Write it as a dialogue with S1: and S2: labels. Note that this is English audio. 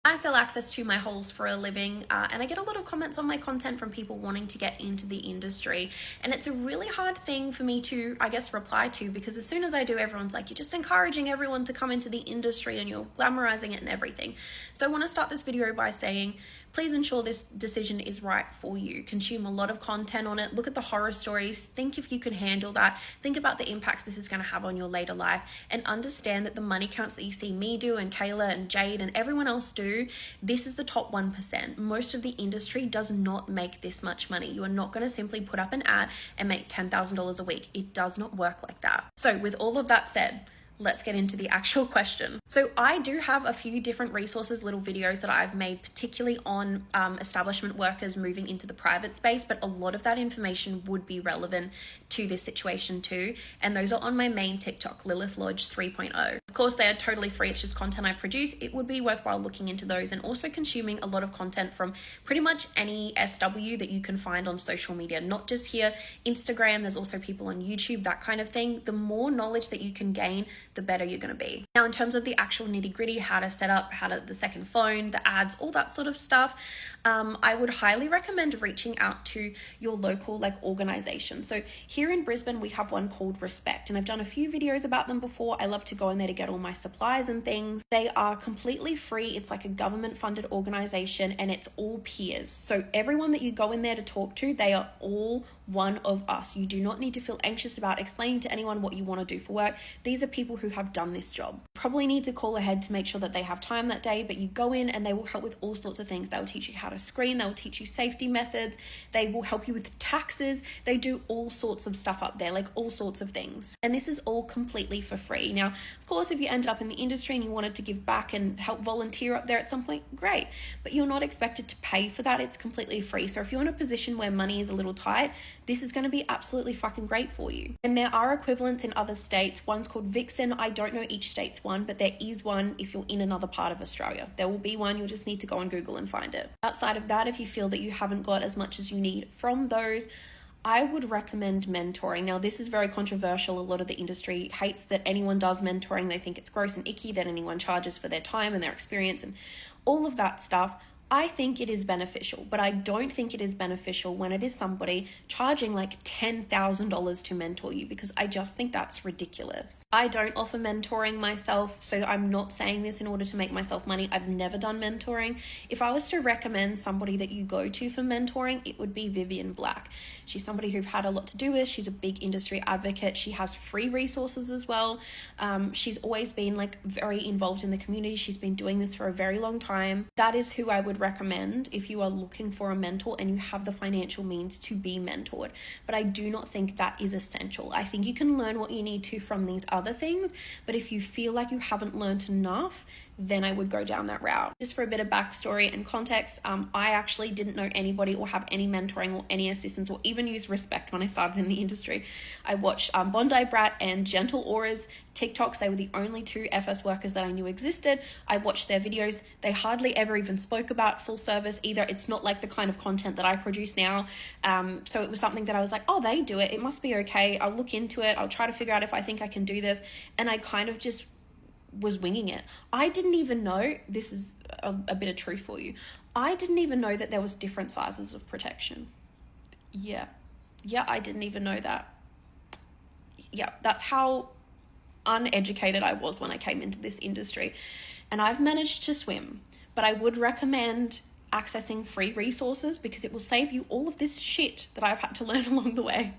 S1: I sell access to my holes for a living, and I get a lot of comments on my content from people wanting to get into the industry. And it's a really hard thing for me to, I guess, reply to, because as soon as I do, everyone's like, you're just encouraging everyone to come into the industry and you're glamorizing it and everything. So I want to start this video by saying, please ensure this decision is right for you. Consume a lot of content on it. Look at the horror stories. Think if you can handle that. Think about the impacts this is going to have on your later life, and understand that the money counts that you see me do and Kayla and Jade and everyone else do, this is the top 1%. Most of the industry does not make this much money. You are not going to simply put up an ad and make $10,000 a week. It does not work like that. So with all of that said, let's get into the actual question. So I do have a few different resources, little videos that I've made, particularly on establishment workers moving into the private space, but a lot of that information would be relevant to this situation too. And those are on my main TikTok, Lilith Lodge 3.0. Of course, they are totally free. It's just content I've produced. It would be worthwhile looking into those, and also consuming a lot of content from pretty much any SW that you can find on social media, not just here, Instagram. There's also people on YouTube, that kind of thing. The more knowledge that you can gain, the better you're going to be. Now, in terms of the actual nitty gritty, how to set up, the second phone, the ads, all that sort of stuff, I would highly recommend reaching out to your local organization. So here in Brisbane, we have one called Respect, and I've done a few videos about them before. I love to go in there to get all my supplies and things. They are completely free. It's like a government funded organization, and it's all peers. So everyone that you go in there to talk to, they are all one of us. You do not need to feel anxious about explaining to anyone what you want to do for work. These are people who have done this job. Probably need to call ahead to make sure that they have time that day, but you go in and they will help with all sorts of things. They will teach you how to screen, they will teach you safety methods, they will help you with taxes, they do all sorts of stuff up there, all sorts of things. And this is all completely for free. Now, of course, if you ended up in the industry and you wanted to give back and help volunteer up there at some point, great, but you're not expected to pay for that. It's completely free. So if you're in a position where money is a little tight, this is going to be absolutely fucking great for you. And there are equivalents in other states. One's called Vixen. I don't know each state's one, but there is one if you're in another part of Australia. There will be one. You'll just need to go on Google and find it. Outside of that, if you feel that you haven't got as much as you need from those, I would recommend mentoring. Now, this is very controversial. A lot of the industry hates that anyone does mentoring. They think it's gross and icky that anyone charges for their time and their experience and all of that stuff. I think it is beneficial, but I don't think it is beneficial when it is somebody charging $10,000 to mentor you, because I just think that's ridiculous. I don't offer mentoring myself, so I'm not saying this in order to make myself money. I've never done mentoring. If I was to recommend somebody that you go to for mentoring, it would be Vivian Black. She's somebody who've had a lot to do with. She's a big industry advocate. She has free resources as well. She's always been very involved in the community. She's been doing this for a very long time. That is who I would recommend if you are looking for a mentor and you have the financial means to be mentored. But I do not think that is essential. I think you can learn what you need to from these other things, but if you feel like you haven't learned enough, then I would go down that route. Just for a bit of backstory and context, I actually didn't know anybody or have any mentoring or any assistance or even use Respect when I started in the industry. I watched Bondi Brat and Gentle Aura's TikToks. They were the only two FS workers that I knew existed. I watched their videos. They hardly ever even spoke about full service either. It's not like the kind of content that I produce now. So it was something that I was like, oh, they do it. It must be okay. I'll look into it. I'll try to figure out if I think I can do this. And I kind of just was winging it. I didn't even know, this is a bit of truth for you, I didn't even know that there was different sizes of protection. Yeah, I didn't even know that. Yeah, that's how uneducated I was when I came into this industry. And I've managed to swim, but I would recommend accessing free resources, because it will save you all of this shit that I've had to learn along the way.